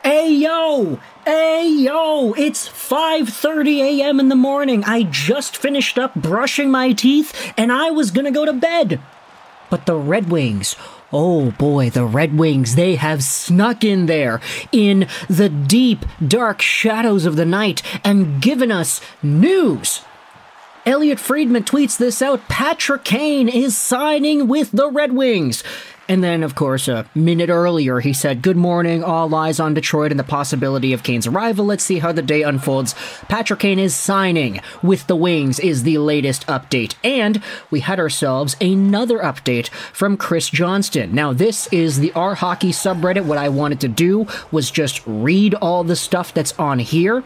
Hey yo, it's 5:30 a.m. in the morning. I just finished up brushing my teeth and I was gonna go to bed. But the Red Wings, oh boy, the Red Wings, they have snuck in there in the deep, dark shadows of the night and given us news. Elliot Friedman tweets this out. Patrick Kane is signing with the Red Wings. And then, of course, a minute earlier, he said, "Good morning, all eyes on Detroit and the possibility of Kane's arrival. Let's see how the day unfolds." Patrick Kane is signing with the Wings is the latest update. And we had ourselves another update from Chris Johnston. Now, this is the Our Hockey subreddit. What I wanted to do was just read all the stuff that's on here,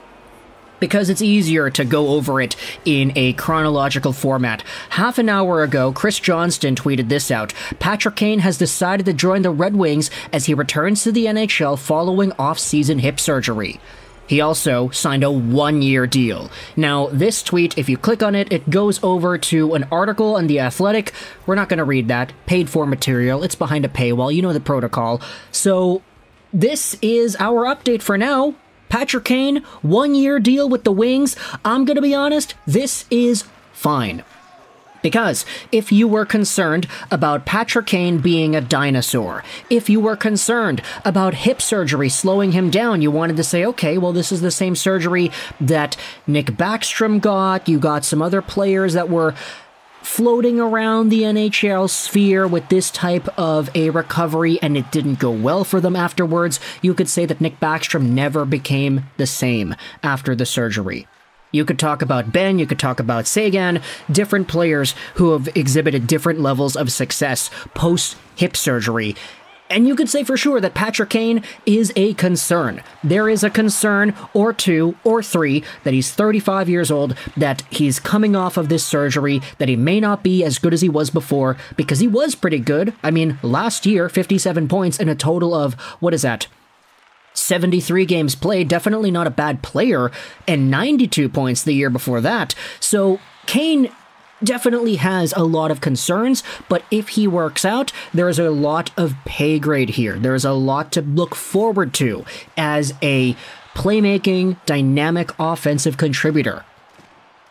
because it's easier to go over it in a chronological format. Half an hour ago, Chris Johnston tweeted this out. Patrick Kane has decided to join the Red Wings as he returns to the NHL following off-season hip surgery. He also signed a one-year deal. Now, this tweet, if you click on it, it goes over to an article on The Athletic. We're not going to read that. Paid-for material. It's behind a paywall. You know the protocol. So, this is our update for now. Patrick Kane, one-year deal with the Wings. I'm going to be honest, this is fine. Because if you were concerned about Patrick Kane being a dinosaur, if you were concerned about hip surgery slowing him down, you wanted to say, okay, well, this is the same surgery that Nick Backstrom got. You got some other players that were floating around the NHL sphere with this type of a recovery, and it didn't go well for them afterwards. You could say that Nick Backstrom never became the same after the surgery. You could talk about Ben, you could talk about Sagan, different players who have exhibited different levels of success post-hip surgery. And you could say for sure that Patrick Kane is a concern. There is a concern or two or three that he's 35 years old, that he's coming off of this surgery, that he may not be as good as he was before, because he was pretty good. I mean, last year, 57 points in a total of, 73 games played, definitely not a bad player, and 92 points the year before that. So, Kane definitely has a lot of concerns, but if he works out, there is a lot of pay grade here. There is a lot to look forward to as a playmaking, dynamic offensive contributor.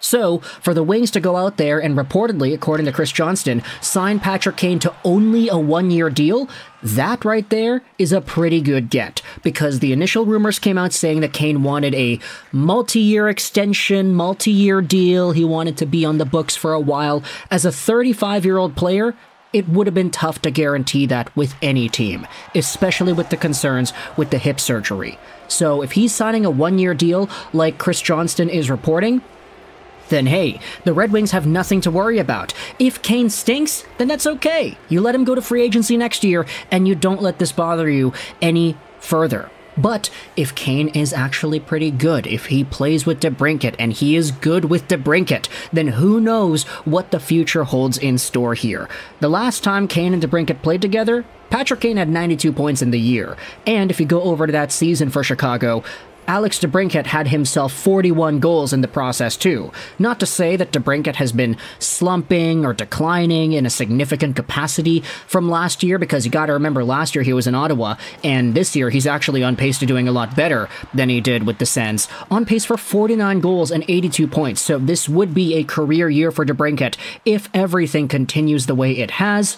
So, for the Wings to go out there and reportedly, according to Chris Johnston, sign Patrick Kane to only a one-year deal, that right there is a pretty good get, because the initial rumors came out saying that Kane wanted a multi-year extension, multi-year deal. He wanted to be on the books for a while. As a 35-year-old player, it would have been tough to guarantee that with any team, especially with the concerns with the hip surgery. So if he's signing a one-year deal like Chris Johnston is reporting, then hey, the Red Wings have nothing to worry about. If Kane stinks, then that's okay. You let him go to free agency next year, and you don't let this bother you any further. But if Kane is actually pretty good, if he plays with DeBrincat, and he is good with DeBrincat, then who knows what the future holds in store here. The last time Kane and DeBrincat played together, Patrick Kane had 92 points in the year. And if you go over to that season for Chicago, Alex DeBrincat had himself 41 goals in the process too. Not to say that DeBrincat has been slumping or declining in a significant capacity from last year, because you gotta remember last year he was in Ottawa, and this year he's actually on pace to doing a lot better than he did with the Sens. On pace for 49 goals and 82 points, so this would be a career year for DeBrincat if everything continues the way it has.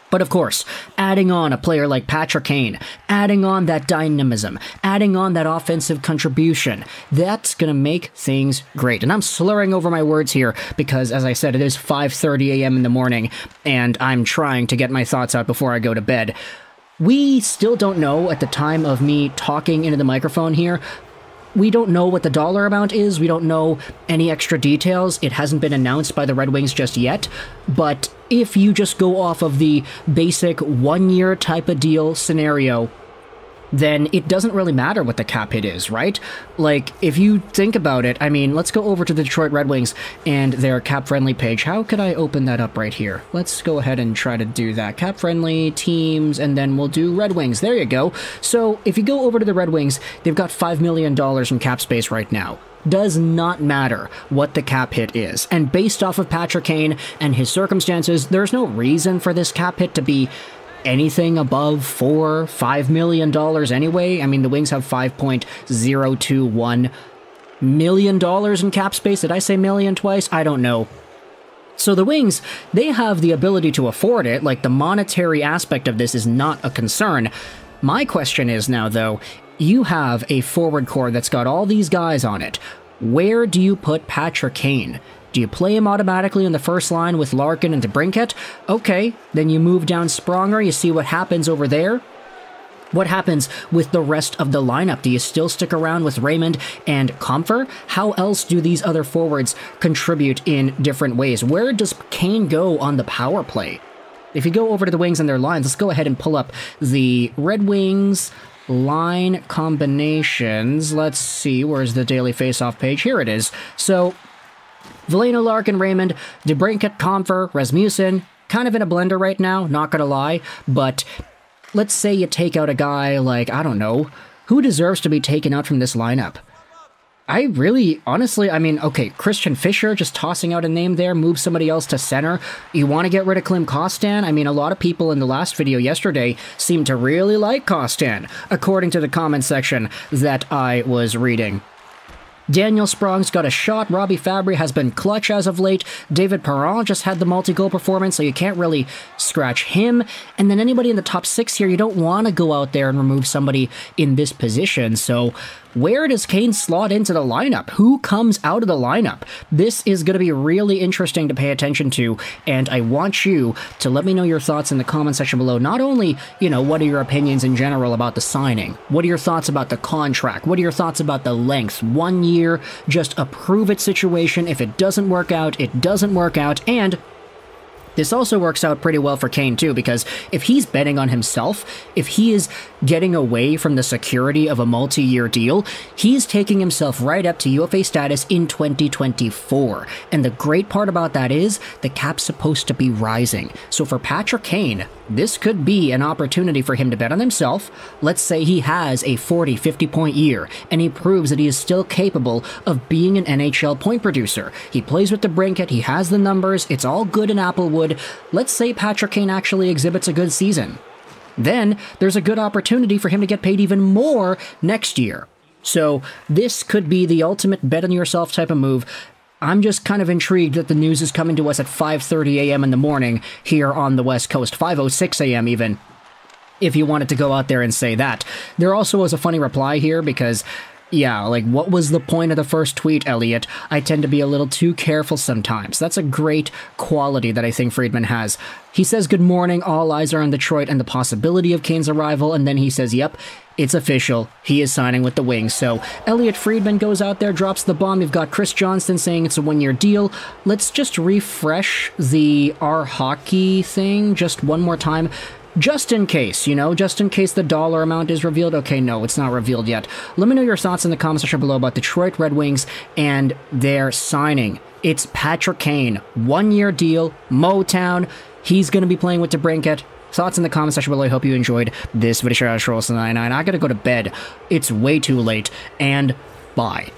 But of course, adding on a player like Patrick Kane, adding on that dynamism, adding on that offensive contribution, that's going to make things great. And I'm slurring over my words here because, as I said, it is 5:30 a.m. in the morning, and I'm trying to get my thoughts out before I go to bed. We still don't know at the time of me talking into the microphone here. We don't know what the dollar amount is. We don't know any extra details. It hasn't been announced by the Red Wings just yet. But if you just go off of the basic one-year type of deal scenario, then it doesn't really matter what the cap hit is, right? Like, if you think about it, I mean, let's go over to the Detroit Red Wings and their cap-friendly page. How could I open that up right here? Let's go ahead and try to do that. Cap-friendly, teams, and then we'll do Red Wings. There you go. So, if you go over to the Red Wings, they've got $5 million in cap space right now. Does not matter what the cap hit is. And based off of Patrick Kane and his circumstances, there's no reason for this cap hit to be anything above $4-5 million anyway. I mean, the Wings have $5.021 million in cap space. Did I say million twice? I don't know. So the Wings, they have the ability to afford it. Like, the monetary aspect of this is not a concern. My question is now, though, you have a forward core that's got all these guys on it. Where do you put Patrick Kane? Do you play him automatically in the first line with Larkin and DeBrincat? Okay, then you move down Spronger, you see what happens over there. What happens with the rest of the lineup? Do you still stick around with Raymond and Comfer? How else do these other forwards contribute in different ways? Where does Kane go on the power play? If you go over to the Wings and their lines, let's go ahead and pull up the Red Wings line combinations. Let's see, where's the daily face-off page? Here it is. So, Veleno, Larkin, Raymond, DeBrincat, Comfer, Rasmussen, kind of in a blender right now, not gonna lie, but let's say you take out a guy like, I don't know, who deserves to be taken out from this lineup? I really, honestly, I mean, okay, Christian Fischer, just tossing out a name there, move somebody else to center. You want to get rid of Klim Kostin? I mean, a lot of people in the last video yesterday seemed to really like Kostin, according to the comment section that I was reading. Daniel Sprong's got a shot. Robbie Fabry has been clutch as of late. David Perron just had the multi-goal performance, so you can't really scratch him. And then anybody in the top 6 here, you don't want to go out there and remove somebody in this position. So where does Kane slot into the lineup? Who comes out of the lineup? This is going to be really interesting to pay attention to, and I want you to let me know your thoughts in the comment section below. Not only, you know, what are your opinions in general about the signing? What are your thoughts about the contract? What are your thoughts about the length? 1 year, just a prove-it situation. If it doesn't work out, it doesn't work out, and this also works out pretty well for Kane, too, because if he's betting on himself, if he is getting away from the security of a multi-year deal, he's taking himself right up to UFA status in 2024. And the great part about that is the cap's supposed to be rising. So for Patrick Kane, this could be an opportunity for him to bet on himself. Let's say he has a 40, 50-point year, and he proves that he is still capable of being an NHL point producer. He plays with DeBrincat, he has the numbers, it's all good in Applewood. Let's say Patrick Kane actually exhibits a good season. Then there's a good opportunity for him to get paid even more next year. So this could be the ultimate bet on yourself type of move. I'm just kind of intrigued that the news is coming to us at 5:30 a.m. in the morning here on the West Coast, 5:06 a.m. even, if you wanted to go out there and say that. There also was a funny reply here because, yeah, like, what was the point of the first tweet, Elliot? I tend to be a little too careful sometimes. That's a great quality that I think Friedman has. He says, good morning, all eyes are on Detroit and the possibility of Kane's arrival, and then he says, yep, it's official. He is signing with the Wings. So Elliot Friedman goes out there, drops the bomb. You've got Chris Johnston saying it's a 1-year deal. Let's just refresh the our hockey thing just one more time. Just in case, you know, just in case the dollar amount is revealed. Okay, no, it's not revealed yet. Let me know your thoughts in the comment section below about Detroit Red Wings and their signing. It's Patrick Kane, 1-year deal, Motown. He's going to be playing with DeBrincat. Thoughts in the comment section below. I hope you enjoyed this video. I gotta go to bed. It's way too late, and bye.